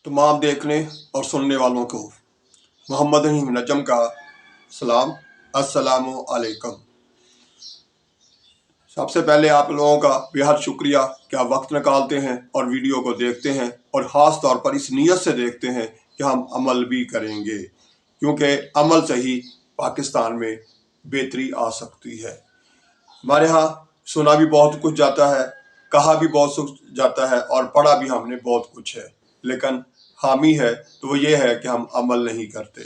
तमाम देखने और सुनने वालों को मोहम्मद नजम का सलाम, अस्सलामु अलैकुम। सबसे पहले आप लोगों का बेहद शुक्रिया कि आप वक्त निकालते हैं और वीडियो को देखते हैं, और ख़ास तौर पर इस नीयत से देखते हैं कि हम अमल भी करेंगे, क्योंकि अमल से ही पाकिस्तान में बेहतरी आ सकती है। हमारे यहाँ सुना भी बहुत कुछ जाता है, कहा भी बहुत कुछ जाता है और पढ़ा भी हमने बहुत कुछ है, लेकिन खामी है तो वो ये है कि हम अमल नहीं करते।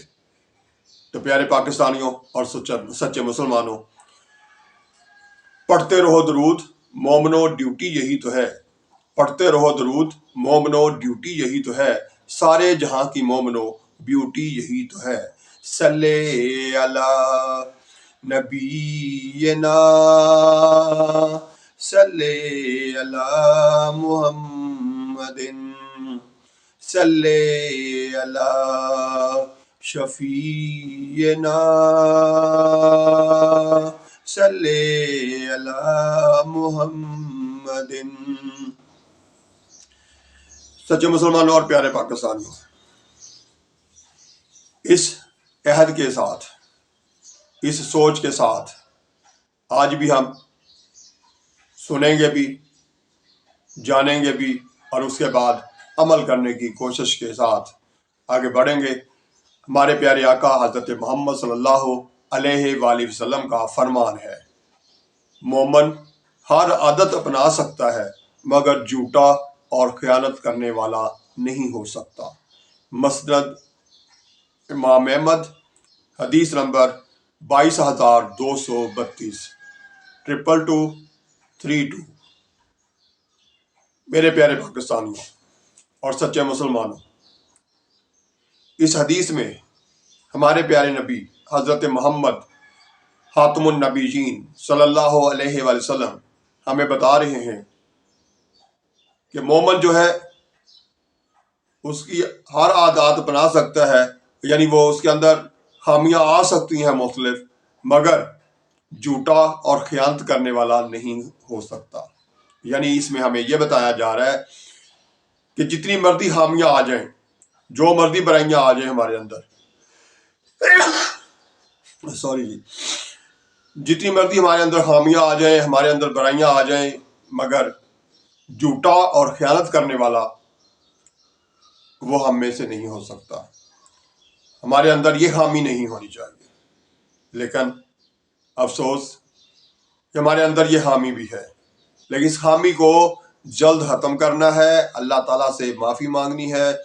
तो प्यारे पाकिस्तानियों और सच्चे मुसलमानों, पढ़ते रहो दरूद मोमनो, ड्यूटी यही तो है। पढ़ते रहो दरूद मोमनो, ड्यूटी यही तो है। सारे जहां की मोमनो, ब्यूटी यही तो है। सल्ले अला नबीना, सल्ले अला मुहम्मदिन, सल्ले अला शफीना, सल्ले अला मुहम्मदिन। सच्चे मुसलमानों और प्यारे पाकिस्तानियों, इस अहद के साथ, इस सोच के साथ आज भी हम सुनेंगे भी, जानेंगे भी, और उसके बाद अमल करने की कोशिश के साथ आगे बढ़ेंगे। हमारे प्यारे आका हज़रत मोहम्मद सल्लल्लाहु अलैहि वसल्लम का फरमान है, मोमन हर आदत अपना सकता है मगर झूठा और खयानत करने वाला नहीं हो सकता। मसनद इमाम अहमद, हदीस नंबर 22,232, 2232। मेरे प्यारे पाकिस्तानियों और सच्चे मुसलमानों, इस हदीस में हमारे प्यारे नबी हज़रत मोहम्मद खातमुन नबीयीन सल्लल्लाहु अलैहि वसल्लम हमें बता रहे हैं कि मोमन जो है उसकी हर आदत अपना सकता है, यानी वो उसके अंदर खामियां आ सकती हैं मुख्तलिफ, मगर झूठा और खयानत करने वाला नहीं हो सकता। यानी इसमें हमें यह बताया जा रहा है कि जितनी मर्जी खामियां आ जाएं, जो मर्जी बुराइयां आ जाएं हमारे अंदर, सॉरी जी, जितनी मर्जी हमारे अंदर खामियां आ जाएं, हमारे अंदर बुराइयां आ जाएं, मगर झूठा और खयानत करने वाला वो हम में से नहीं हो सकता। हमारे अंदर ये खामी नहीं होनी चाहिए, लेकिन अफसोस कि हमारे अंदर ये खामी भी है। लेकिन इस खामी को जल्द ख़त्म करना है, अल्लाह ताला से माफ़ी मांगनी है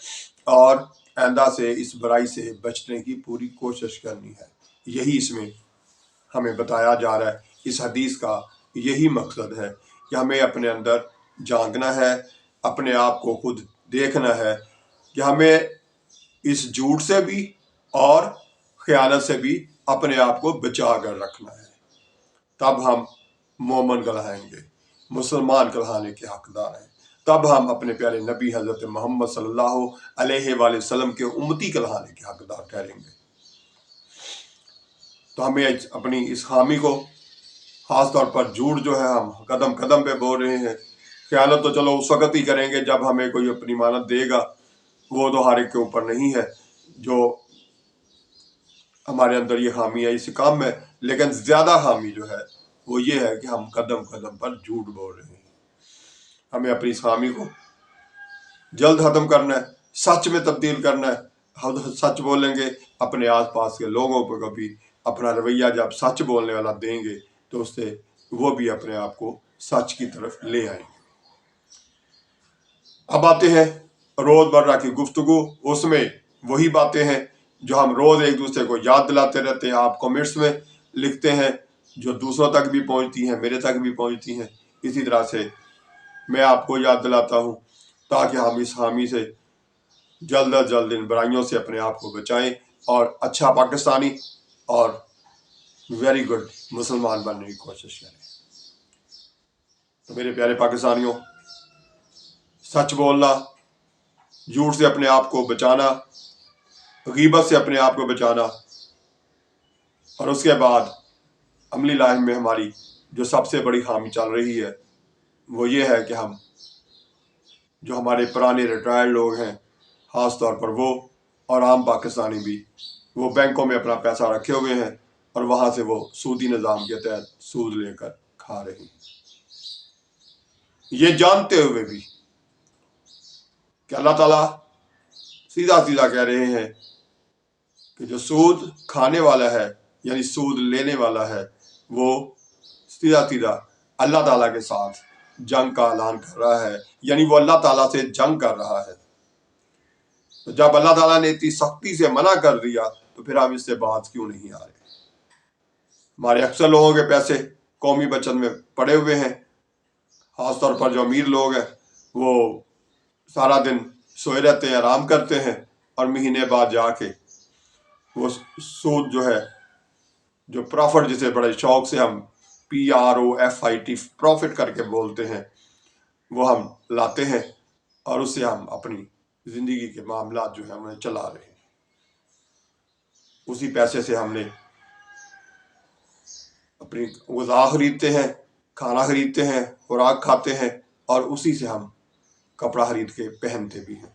और आइंदा से इस बुराई से बचने की पूरी कोशिश करनी है। यही इसमें हमें बताया जा रहा है। इस हदीस का यही मकसद है कि हमें अपने अंदर झांकना है, अपने आप को खुद देखना है कि हमें इस झूठ से भी और खयानत से भी अपने आप को बचा कर रखना है। तब हम मोमन कहलाएंगे, मुसलमान कहलाने के हकदार हैं। तब हम अपने प्यारे नबी हज़रत मोहम्मद सल्लल्लाहु अलैहि वसल्लम के उम्मती कहलाने के हकदार ठहरेंगे। तो हमें अपनी इस खामी को, ख़ास तौर पर झूठ जो है हम कदम कदम पे बोल रहे हैं, खयानत तो चलो उस वक़्त ही करेंगे जब हमें कोई अपनी मानत देगा, वो तो हर एक के ऊपर नहीं है जो हमारे अंदर ये खामी है, इस काम में। लेकिन ज़्यादा खामी जो है वो ये है कि हम कदम कदम पर झूठ बोल रहे हैं। हमें अपनी इस खामी को जल्द ख़त्म करना है, सच में तब्दील करना है। हम सच बोलेंगे, अपने आसपास के लोगों पर कभी अपना रवैया जब सच बोलने वाला देंगे तो उससे वो भी अपने आप को सच की तरफ ले आएंगे। अब आते हैं रोज़मर्रा की गुफ्तगू। उसमें वही बातें हैं जो हम रोज़ एक दूसरे को याद दिलाते रहते हैं। आप कमेंट्स में लिखते हैं जो दूसरों तक भी पहुंचती हैं, मेरे तक भी पहुंचती हैं। इसी तरह से मैं आपको याद दिलाता हूं ताकि हम इस खामी से जल्द अज जल्द इन बुराइयों से अपने आप को बचाएं और अच्छा पाकिस्तानी और वेरी गुड मुसलमान बनने की कोशिश करें। तो मेरे प्यारे पाकिस्तानियों, सच बोलना, झूठ से अपने आप को बचाना, गीबत से अपने आप को बचाना, और उसके बाद अमली लाइफ में हमारी जो सबसे बड़ी खामी चल रही है वो ये है कि हम जो हमारे पुराने रिटायर्ड लोग हैं خاص طور پر وہ اور عام پاکستانی بھی، وہ بینکوں میں اپنا پیسہ رکھے ہوئے ہیں اور وہاں سے وہ سودی نظام کے تحت سود لے کر کھا رہے ہیں، یہ جانتے ہوئے بھی کہ اللہ تعالیٰ سیدھا سیدھا کہہ رہے ہیں کہ جو سود کھانے والا ہے یعنی سود لینے والا ہے وہ سیدھا سیدھا اللہ تعالیٰ کے ساتھ جنگ کا اعلان کر رہا ہے، یعنی وہ اللہ تعالیٰ سے جنگ کر رہا ہے۔ تو جب اللہ تعالیٰ نے اتنی سختی سے منع کر دیا تو پھر ہم اس سے باز کیوں نہیں آ رہے؟ ہمارے اکثر لوگوں کے پیسے قومی بچت میں پڑے ہوئے ہیں، خاص طور پر جو امیر لوگ ہیں وہ سارا دن سوئے رہتے ہیں، آرام کرتے ہیں، اور مہینے بعد جا کے وہ سود جو ہے، جو پروفٹ جسے بڑے شوق سے ہم PROFIT پروفٹ کر کے بولتے ہیں، وہ ہم لاتے ہیں اور اس سے ہم اپنی زندگی کے معاملات جو ہیں ہمیں چلا رہے ہیں۔ اسی پیسے سے ہم نے اپنی غذا خریدتے ہیں، کھانا خریدتے ہیں، خوراک کھاتے ہیں، اور اسی سے ہم کپڑا خرید کے پہنتے بھی ہیں،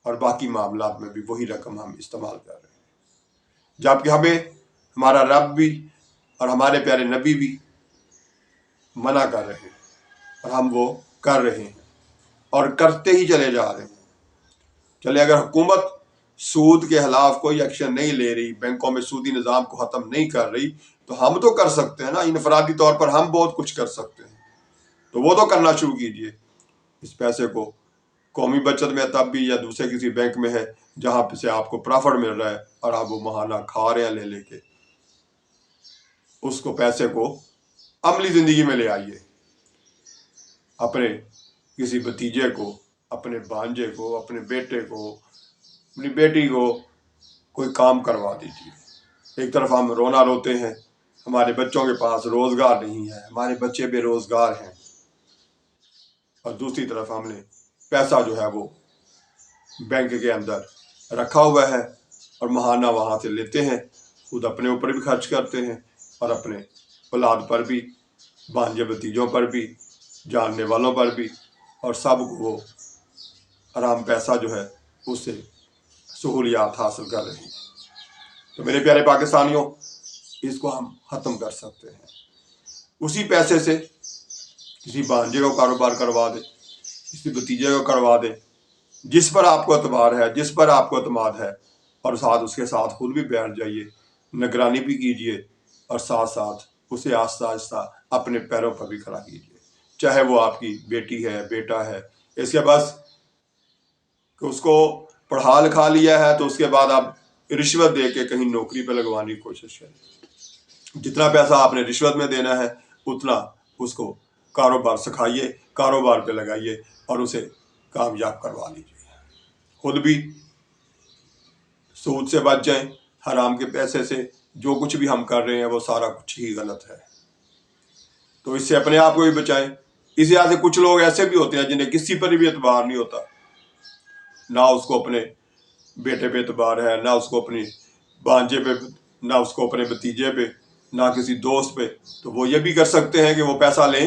اور باقی معاملات میں بھی وہی رقم ہم استعمال کر رہے ہیں، جبکہ ہمیں ہمارا رب بھی اور ہمارے پیارے نبی بھی منع کر رہے ہیں، اور ہم وہ کر رہے ہیں اور کرتے ہی چلے جا رہے ہیں۔ چلے اگر حکومت سود کے خلاف کوئی ایکشن نہیں لے رہی، بینکوں میں سودی نظام کو ختم نہیں کر رہی، تو ہم تو کر سکتے ہیں نا، انفرادی طور پر ہم بہت کچھ کر سکتے ہیں، تو وہ تو کرنا شروع کیجئے۔ اس پیسے کو قومی بچت میں تب بھی یا دوسرے کسی بینک میں ہے جہاں سے آپ کو پرافٹ مل رہا ہے اور آپ وہ ماہانہ کھا رہے ہیں لے کے، اس کو پیسے کو عملی زندگی میں لے آئیے، اپنے کسی بھتیجے کو، اپنے بھانجے کو، اپنے بیٹے کو، اپنی بیٹی کو کوئی کام کروا دیجیے۔ ایک طرف ہم رونا روتے ہیں ہمارے بچوں کے پاس روزگار نہیں ہے، ہمارے بچے بے روزگار ہیں، اور دوسری طرف ہم نے پیسہ جو ہے وہ بینک کے اندر رکھا ہوا ہے اور ماہانہ وہاں سے لیتے ہیں، خود اپنے اوپر بھی خرچ کرتے ہیں اور اپنے اولاد پر بھی، بھانجے بھتیجوں پر بھی، جاننے والوں پر بھی، اور سب کو وہ آرام پیسہ جو ہے اس سے سہولیات حاصل کر رہے ہیں۔ تو میرے پیارے پاکستانیوں، اس کو ہم ختم کر سکتے ہیں۔ اسی پیسے سے کسی بھانجے کو کاروبار کروا دیں، کسی بھتیجے کو کروا دیں، جس پر آپ کو اعتبار ہے، جس پر آپ کو اعتماد ہے، اور ساتھ اس کے ساتھ خود بھی بیٹھ جائیے، نگرانی بھی کیجیے، اور ساتھ ساتھ اسے آہستہ آہستہ اپنے پیروں پر بھی کھڑا کیجیے، چاہے وہ آپ کی بیٹی ہے، بیٹا ہے۔ اس کے بس کہ اس کو پڑھا لکھا لیا ہے تو اس کے بعد آپ رشوت دے کے کہیں نوکری پہ لگوانے کی کوشش کریں، جتنا پیسہ آپ نے رشوت میں دینا ہے اتنا اس کو کاروبار سکھائیے، کاروبار پہ لگائیے اور اسے کامیاب کروا لیجیے۔ خود بھی سود سے بچ جائیں، حرام کے پیسے سے جو کچھ بھی ہم کر رہے ہیں وہ سارا کچھ ہی غلط ہے، تو اس سے اپنے آپ کو بھی بچائیں۔ اس لحاظ سے کچھ لوگ ایسے بھی ہوتے ہیں جنہیں کسی پر بھی اعتبار نہیں ہوتا، نہ اس کو اپنے بیٹے پہ اعتبار ہے، نہ اس کو اپنی بھانجے پہ، نہ اس کو اپنے بھتیجے پہ، نہ کسی دوست پہ، تو وہ یہ بھی کر سکتے ہیں کہ وہ پیسہ لیں